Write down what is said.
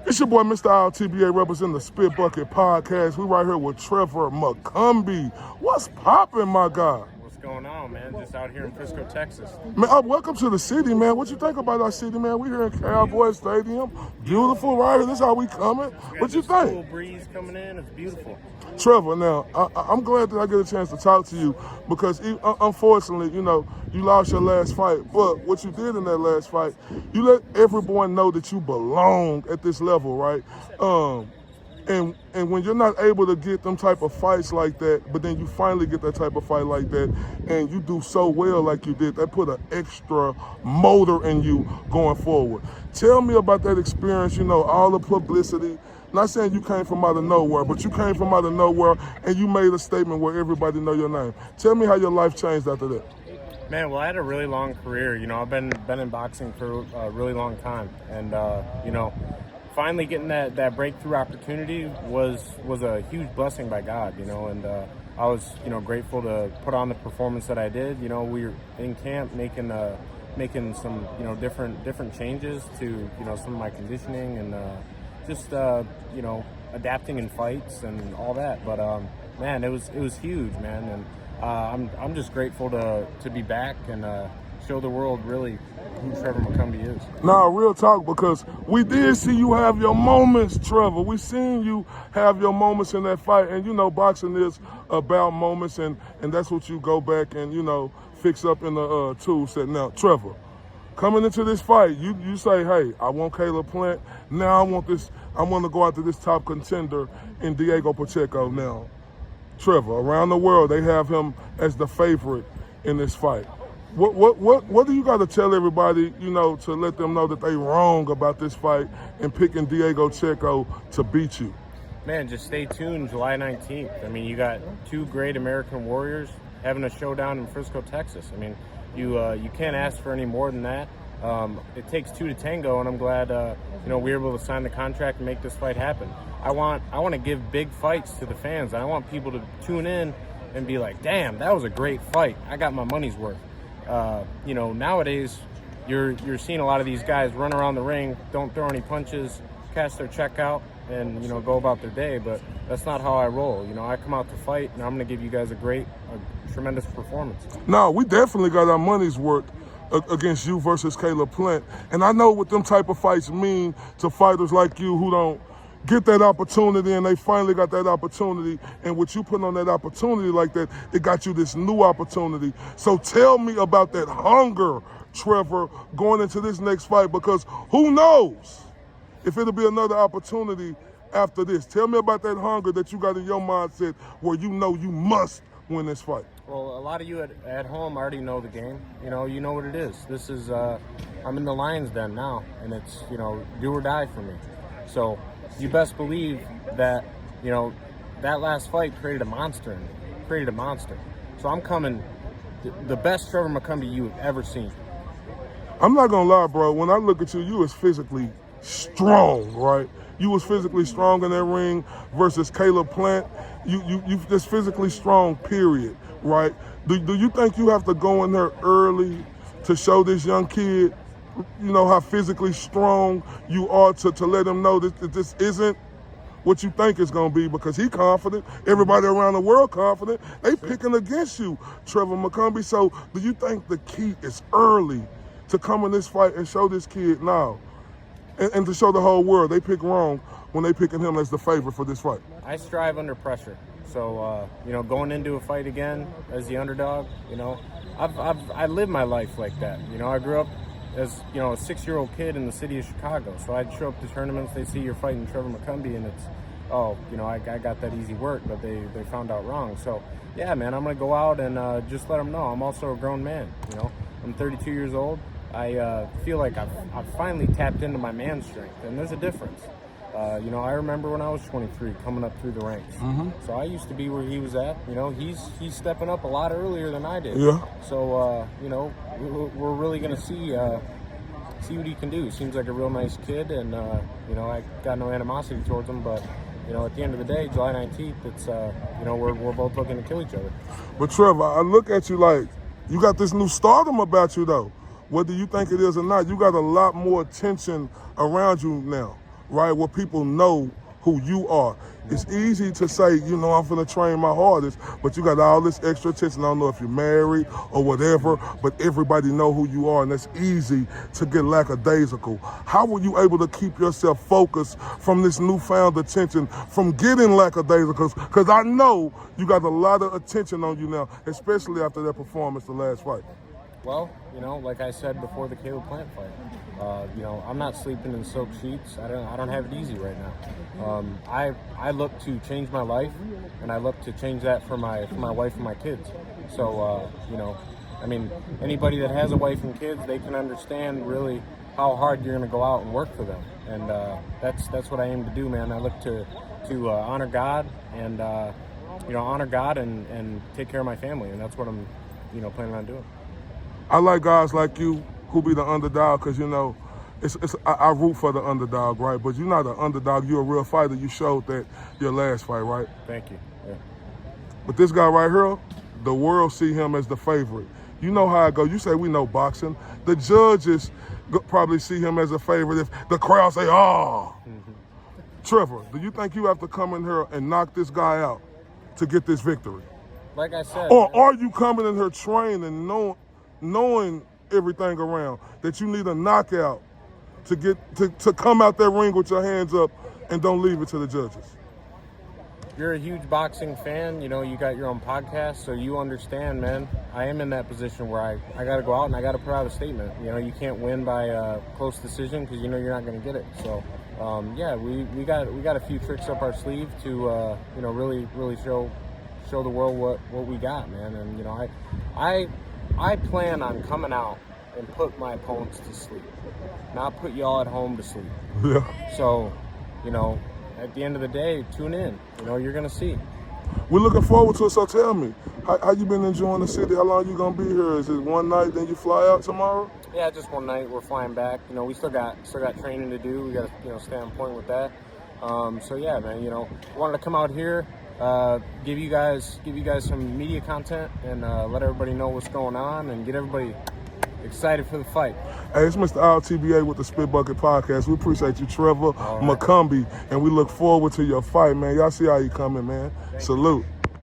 It's your boy, Mr. TBA, representing the Spit Bucket Podcast. We right here with Trevor McCumby. What's poppin', my guy? What's going on, man? Just out here in Frisco, Texas. Man, welcome to the city, man. What you think about our city, man? We here in Cowboy Stadium. Beautiful right here. This is how we coming. What you think? Cool breeze coming in. It's beautiful. Trevor, now, I'm glad that I get a chance to talk to you because, unfortunately, you lost your last fight. But what you did in that last fight, you let everyone know that you belong at this level, right? And when you're not able to get them type of fights like that, but then you finally get that type of fight like that, and you do so well like you did, that put an extra motor in you going forward. Tell me about that experience, all the publicity. Not saying you came from out of nowhere, but you came from out of nowhere and you made a statement where everybody know your name. Tell me how your life changed after that. Man, well, I had a really long career. I've been in boxing for a really long time, and finally getting that breakthrough opportunity was a huge blessing by God. And I was grateful to put on the performance that I did. We were in camp making some different changes to some of my conditioning and just adapting in fights and all that. But man, it was huge, man, and I'm just grateful to be back and show the world really who Trevor McCumby is. Nah, real talk, because we did see you have your moments, Trevor. We seen you have your moments in that fight, and boxing is about moments, and that's what you go back and fix up in the tool set. Now, Trevor, coming into this fight, you say, hey, I want Caleb Plant. Now I want to go after this top contender in Diego Pacheco. Now, Trevor, around the world, they have him as the favorite in this fight. What do you got to tell everybody, to let them know that they wrong about this fight and picking Diego Pacheco to beat you? Man, just stay tuned July 19th. I mean, you got two great American warriors having a showdown in Frisco, Texas. I mean, you can't ask for any more than that. It takes two to tango, and I'm glad we were able to sign the contract and make this fight happen. I want to give big fights to the fans. I want people to tune in and be like, damn, that was a great fight. I got my money's worth. Nowadays you're seeing a lot of these guys run around the ring, don't throw any punches, cash their check out, and go about their day. But that's not how I roll. I come out to fight, and I'm going to give you guys a tremendous performance. No, we definitely got our money's worth against you versus Caleb Plant. And I know what them type of fights mean to fighters like you who don't get that opportunity, and they finally got that opportunity. And with you putting on that opportunity like that, it got you this new opportunity. So tell me about that hunger, Trevor, going into this next fight, because who knows if it'll be another opportunity after this. Tell me about that hunger that you got in your mindset where you must win this fight. Well, a lot of you at home already know the game. You know what it is. This is, I'm in the Lions Den now, and it's, do or die for me. So you best believe that, that last fight created a monster in me. So I'm coming the best Trevor McCumby you have ever seen. I'm not going to lie, bro. When I look at you, you was physically strong, right? You was physically strong in that ring versus Caleb Plant. You just physically strong, period, right? Do you think you have to go in there early to show this young kid, how physically strong you are to let him know that this isn't what you think it's going to be, because he confident, everybody around the world confident, they picking against you, Trevor McCumby. So do you think the key is early to come in this fight and show this kid now? And to show the whole world they pick wrong when they picking him as the favorite for this fight. I strive under pressure. So, going into a fight again as the underdog, I live my life like that. I grew up as, a 6-year-old kid in the city of Chicago. So I'd show up to tournaments, they see you're fighting Trevor McCumby, and it's, I got that easy work, but they found out wrong. So, yeah, man, I'm going to go out and just let them know I'm also a grown man. I'm 32 years old. I feel like I've finally tapped into my man strength, and there's a difference. I remember when I was 23 coming up through the ranks. Mm-hmm. So I used to be where he was at. He's stepping up a lot earlier than I did. Yeah. So, we're really going to see what he can do. Seems like a real nice kid, and, I got no animosity towards him. But, at the end of the day, July 19th, it's, we're both looking to kill each other. But, Trevor, I look at you like you got this new stardom about you, though. Whether you think it is or not, you got a lot more attention around you now. right? Where people know who you are. It's easy to say, you know, I'm finna train my hardest, but you got all this extra attention. I don't know if you're married or whatever, but everybody know who you are, and that's easy to get lackadaisical. How were you able to keep yourself focused from this newfound attention, from getting lackadaisical? Because I know you got a lot of attention on you now, especially after that performance the last fight. Well, you know, like I said before the Caleb Plant fight, you know, I'm not sleeping in silk sheets. I don't have it easy right now. I look to change my life, and I look to change that for my wife and my kids. So, you know, I mean, anybody that has a wife and kids, they can understand really how hard you're going to go out and work for them, and that's what I aim to do, man. I look to honor God and you know, honor God and take care of my family, and that's what I'm, you know, planning on doing. I like guys like you who be the underdog because, you know, I root for the underdog, right? But you're not an underdog. You're a real fighter. You showed that your last fight, right? Thank you. Yeah. But this guy right here, the world see him as the favorite. You know how I go. You say we know boxing. The judges probably see him as a favorite if the crowd say, oh. Mm-hmm. Trevor, do you think you have to come in here and knock this guy out to get this victory? Like I said. Or are you coming in here training, knowing everything around, that you need a knockout to get to come out that ring with your hands up and don't leave it to the judges? You're a huge boxing fan, you know, you got your own podcast, so you understand, man. I am in that position where I got to go out and I got to put out a statement. You know, you can't win by a close decision because you know you're not going to get it. So, yeah, we got a few tricks up our sleeve to, you know, really show the world what we got, man. And you know, I plan on coming out and put my opponents to sleep, not put y'all at home to sleep. Yeah. So, you know, at the end of the day, tune in. You know, you're going to see. We're looking forward to it, so tell me, how you been enjoying the city? How long you going to be here? Is it one night, then you fly out tomorrow? Yeah, just one night. We're flying back. You know, we still got training to do. We got to, you know, stay on point with that. So, yeah, man, you know, wanted to come out here, give you guys some media content and let everybody know what's going on and get everybody excited for the fight. Hey, it's Mr. TBA with the Spit Bucket Podcast. We appreciate you, Trevor McCumby, and we look forward to your fight, man. Y'all see how you coming, man. Salute.